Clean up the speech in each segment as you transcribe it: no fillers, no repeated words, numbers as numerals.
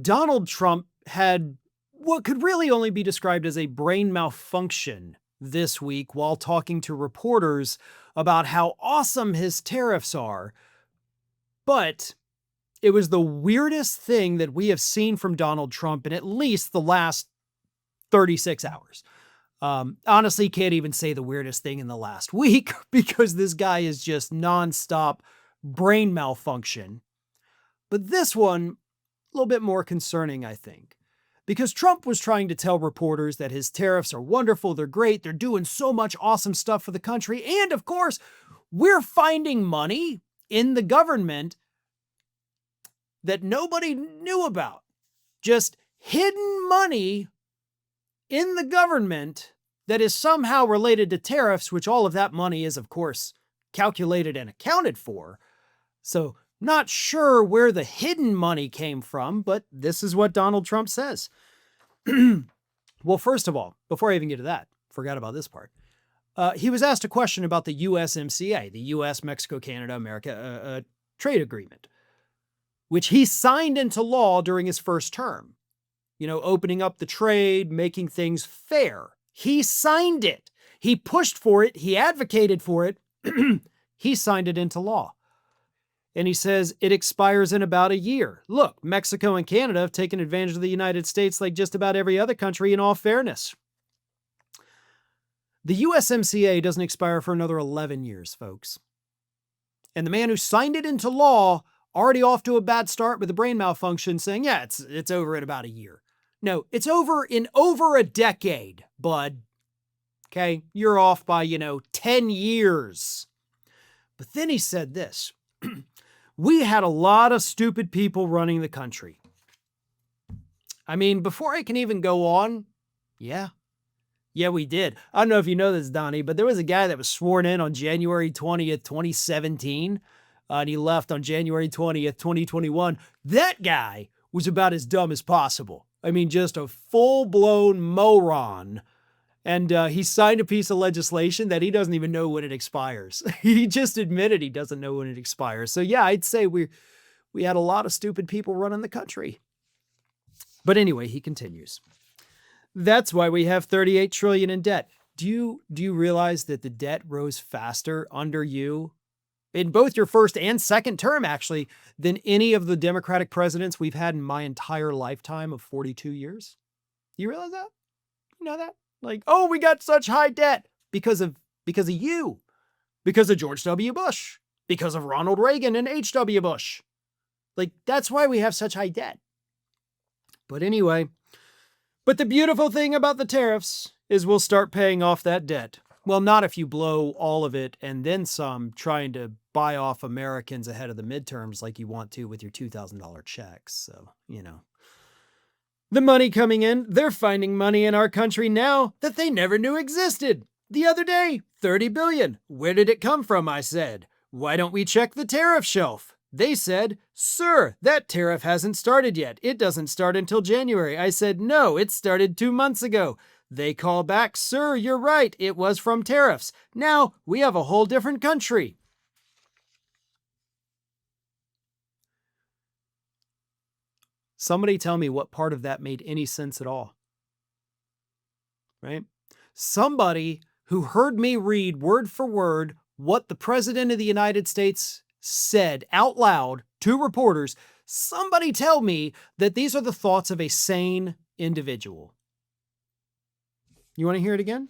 Donald Trump had what could really only be described as a brain malfunction this week while talking to reporters about how awesome his tariffs are. But it was the weirdest thing that we have seen from Donald Trump in at least the last 36 hours. Honestly, can't even say the weirdest thing in the last week because this guy is just nonstop brain malfunction. But this one, a little bit more concerning, I think, because Trump was trying to tell reporters that his tariffs are wonderful, they're great, they're doing so much awesome stuff for the country. And of course, we're finding money in the government that nobody knew about. Just hidden money in the government that is somehow related to tariffs, which all of that money is, of course, calculated and accounted for. So not sure where the hidden money came from, but this is what Donald Trump says. Well, first of all, before I even get to that, forgot about this part. He was asked a question about the USMCA, the US, Mexico, Canada, America trade agreement, which he signed into law during his first term. You know, opening up the trade, making things fair. He signed it. He pushed for it. He advocated for it. He signed it into law. And he says it expires in about a year. Look, Mexico and Canada have taken advantage of the United States like just about every other country in all fairness. The USMCA doesn't expire for another 11 years, folks. And the man who signed it into law already off to a bad start with a brain malfunction saying, yeah, it's over in about a year. No, it's over in over a decade, bud. Okay, you're off by, 10 years. But then he said this. We had a lot of stupid people running the country. I mean, before I can even go on, yeah, we did. I don't know if you know this, Donnie, but there was a guy that was sworn in on January 20th, 2017, and he left on January 20th, 2021. That guy was about as dumb as possible. I mean, just a full-blown moron. And he signed a piece of legislation that he doesn't even know when it expires. He just admitted he doesn't know when it expires. So yeah, I'd say we had a lot of stupid people running the country. But anyway, he continues. That's why we have $38 trillion in debt. Do you realize that the debt rose faster under you in both your first and second term, actually, than any of the Democratic presidents we've had in my entire lifetime of 42 years? You realize that? You know that? Like, oh, we got such high debt because of you, because of George W. Bush, because of Ronald Reagan and H.W. Bush. Like, that's why we have such high debt. But anyway, but the beautiful thing about the tariffs is we'll start paying off that debt. Well, not if you blow all of it and then some trying to buy off Americans ahead of the midterms like you want to with your $2,000 checks. So, The money coming in, they're finding money in our country now that they never knew existed. The other day, $30 billion. Where did it come from, I said. Why don't we check the tariff shelf? They said, sir, that tariff hasn't started yet. It doesn't start until January. I said, no, it started 2 months ago. They call back, sir, you're right. It was from tariffs. Now we have a whole different country. Somebody tell me what part of that made any sense at all. Right? Somebody who heard me read word for word what the President of the United States said out loud to reporters, somebody tell me that these are the thoughts of a sane individual. You want to hear it again?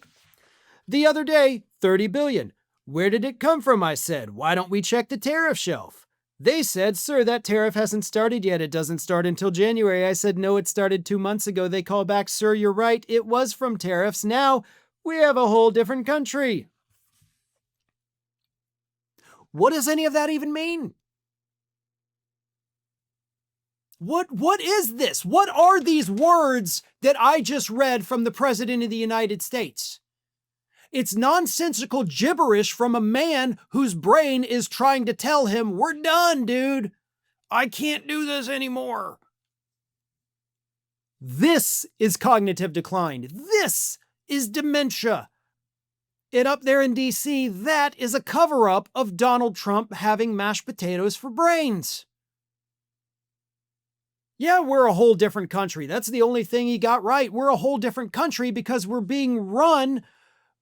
The other day, $30 billion. Where did it come from, I said. Why don't we check the tariff shelf? They said, sir, that tariff hasn't started yet. It doesn't start until January. I said, no, it started 2 months ago. They call back, sir, you're right. It was from tariffs. Now we have a whole different country. What does any of that even mean? What is this? What are these words that I just read from the President of the United States? It's nonsensical gibberish from a man whose brain is trying to tell him, we're done, dude. I can't do this anymore. This is cognitive decline. This is dementia. And up there in D.C., that is a cover-up of Donald Trump having mashed potatoes for brains. Yeah, we're a whole different country. That's the only thing he got right. We're a whole different country because we're being run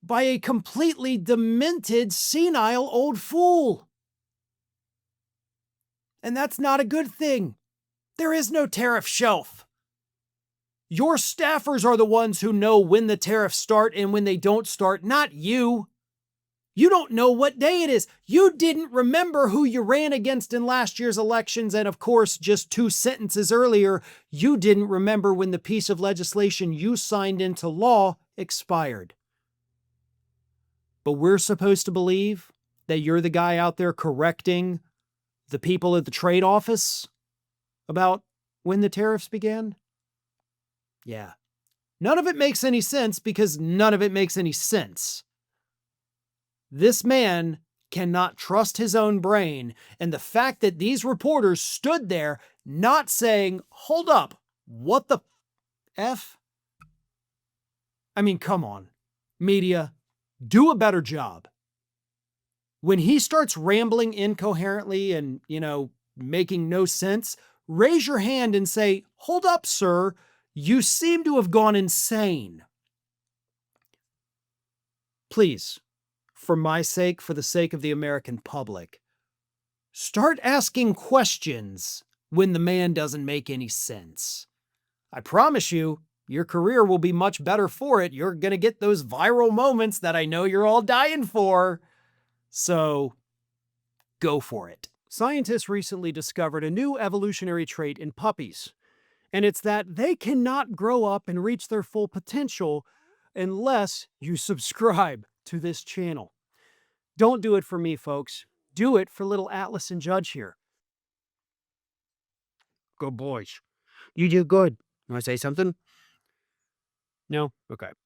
by a completely demented, senile old fool. And that's not a good thing. There is no tariff shelf. Your staffers are the ones who know when the tariffs start and when they don't start, not you. You don't know what day it is. You didn't remember who you ran against in last year's elections. And of course, just 2 sentences earlier, you didn't remember when the piece of legislation you signed into law expired. But we're supposed to believe that you're the guy out there correcting the people at the trade office about when the tariffs began? Yeah. None of it makes any sense because none of it makes any sense. This man cannot trust his own brain, and the fact that these reporters stood there not saying, hold up, what the F? I mean, come on. Media, do a better job. When he starts rambling incoherently and, making no sense, raise your hand and say, hold up, sir, you seem to have gone insane. Please, for my sake, for the sake of the American public, start asking questions when the man doesn't make any sense. I promise you, your career will be much better for it. You're going to get those viral moments that I know you're all dying for. So, go for it. Scientists recently discovered a new evolutionary trait in puppies, and it's that they cannot grow up and reach their full potential unless you subscribe to this channel. Don't do it for me, folks. Do it for little Atlas and Judge here. Good boys. You do good. You want to say something? No? Okay.